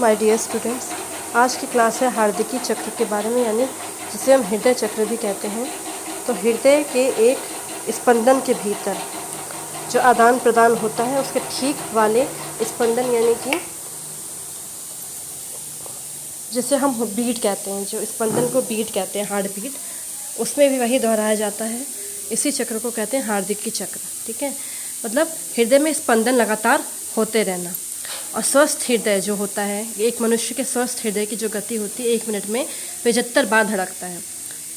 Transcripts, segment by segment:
My dear students, आज की class है हार्दिकी चक्र के बारे में, यानी जिसे हम हृदय चक्र भी कहते हैं। तो हृदय के एक स्पंदन के भीतर जो आदान प्रदान होता है उसके ठीक वाले स्पंदन, यानी कि जिसे हम बीट कहते हैं, जो स्पंदन को बीट कहते हैं, हार्ट बीट, उसमें भी वही दोहराया जाता है। इसी चक्र को कहते हैं हार्दिकी चक्र। ठीक है, मतलब हृदय में स्पंदन लगातार होते रहना। और स्वस्थ हृदय जो होता है, एक मनुष्य के स्वस्थ हृदय की जो गति होती है 1 मिनट में 75 बार धड़कता है,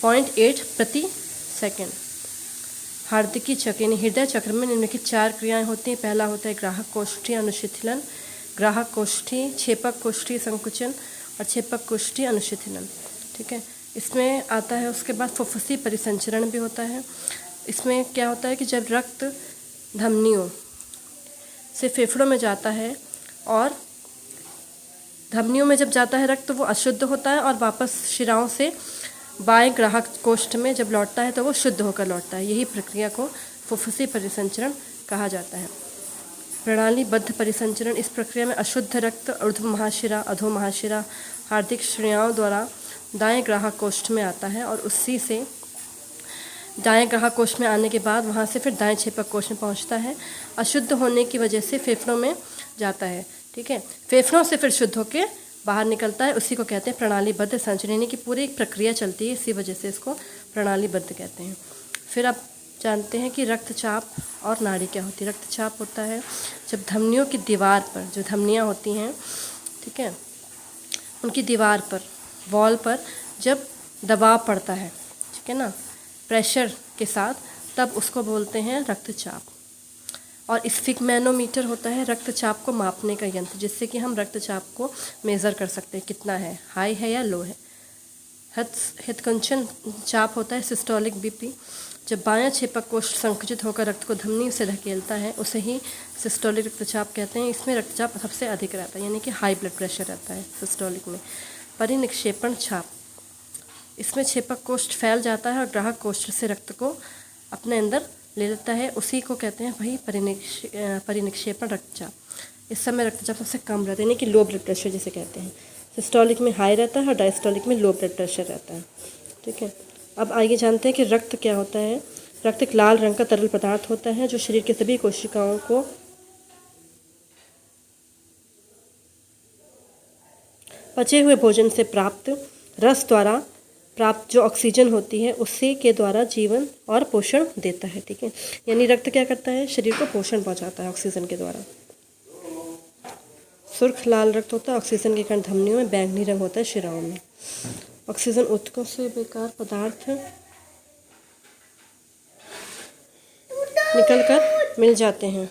0.8 प्रति सेकेंड। हार्दिकी चक्र यानी हृदय चक्र में निम्नलिखित 4 क्रियाएं होती हैं। पहला होता है ग्राहक कोष्ठी अनुशिथिलन, ग्राहक कोष्ठी, छेपक कोष्ठी संकुचन और छेपक कोष्ठी अनुशिथिलन। ठीक है, इसमें आता है उसके बाद फुफ्फुसी परिसंचरण भी होता है। इसमें क्या होता है कि जब रक्त धमनियों से फेफड़ों में जाता है और धमनियों में जब जाता है रक्त, तो वो अशुद्ध होता है और वापस शिराओं से बाएं ग्राहक कोष्ठ में जब लौटता है तो वो शुद्ध होकर लौटता है। यही प्रक्रिया को फुफ्फुसी परिसंचरण कहा जाता है। प्रणालीबद्ध परिसंचरण, इस प्रक्रिया में अशुद्ध रक्त ऊर्ध्व महाशिरा, अधो महाशिरा, हार्दिक श्रेणियों द्वारा दाएं ग्राहक कोष्ठ में आता है और उसी से दाएं ग्राहक कोष्ठ में आने के बाद वहाँ से फिर दाएं छेपक कोष्ठ में पहुँचता है। अशुद्ध होने की वजह से फेफड़ों में जाता है। ठीक है, फेफड़ों से फिर शुद्ध होकर बाहर निकलता है, उसी को कहते हैं प्रणालीबद्ध संचरण, यानी कि पूरी एक प्रक्रिया चलती है, इसी वजह से इसको प्रणालीबद्ध कहते हैं। फिर आप जानते हैं कि रक्तचाप और नाड़ी क्या होती है। रक्तचाप होता है जब धमनियों की दीवार पर, जो धमनियाँ होती हैं, ठीक है, उनकी दीवार पर, वॉल पर जब दबाव पड़ता है, ठीक है ना, प्रेशर के साथ, तब उसको बोलते हैं रक्तचाप। और स्फिग्मेनोमीटर होता है रक्तचाप को मापने का यंत्र, जिससे कि हम रक्तचाप को मेज़र कर सकते हैं कितना है, हाई है या लो है। हृत्कुंचन चाप होता है सिस्टोलिक बीपी, जब बायां छेपक कोष्ठ संकुचित होकर रक्त को धमनी से धकेलता है, उसे ही सिस्टोलिक रक्तचाप कहते हैं। इसमें रक्तचाप सबसे अधिक रहता है, यानी कि हाई ब्लड प्रेशर रहता है सिस्टोलिक में। परिनिक्षेपण छाप, इसमें छेपक कोष्ठ फैल जाता है और ग्राहक कोष्ठ से रक्त को अपने अंदर ले लेता है, उसी को कहते हैं वही परिनिक्षेपण रक्तचाप। इस समय रक्तचाप सबसे कम रहता है, यानी कि लो ब्लड प्रेशर जिसे कहते हैं। सिस्टोलिक में हाई रहता है और डायस्टोलिक में लो ब्लड प्रेशर रहता है। ठीक है, अब आइए जानते हैं कि रक्त क्या होता है। रक्त एक लाल रंग का तरल पदार्थ होता है जो शरीर के सभी कोशिकाओं को पचे हुए भोजन से प्राप्त रस द्वारा प्राप्त जो ऑक्सीजन होती है उसी के द्वारा जीवन और पोषण देता है। ठीक है, यानी रक्त क्या करता है, शरीर को पोषण पहुंचाता है ऑक्सीजन के द्वारा। सुर्ख लाल रक्त होता है, ऑक्सीजन के कण धमनियों में, बैंगनी रंग होता है शिराओं में। ऑक्सीजन ऊतकों से बेकार पदार्थ निकलकर मिल जाते हैं।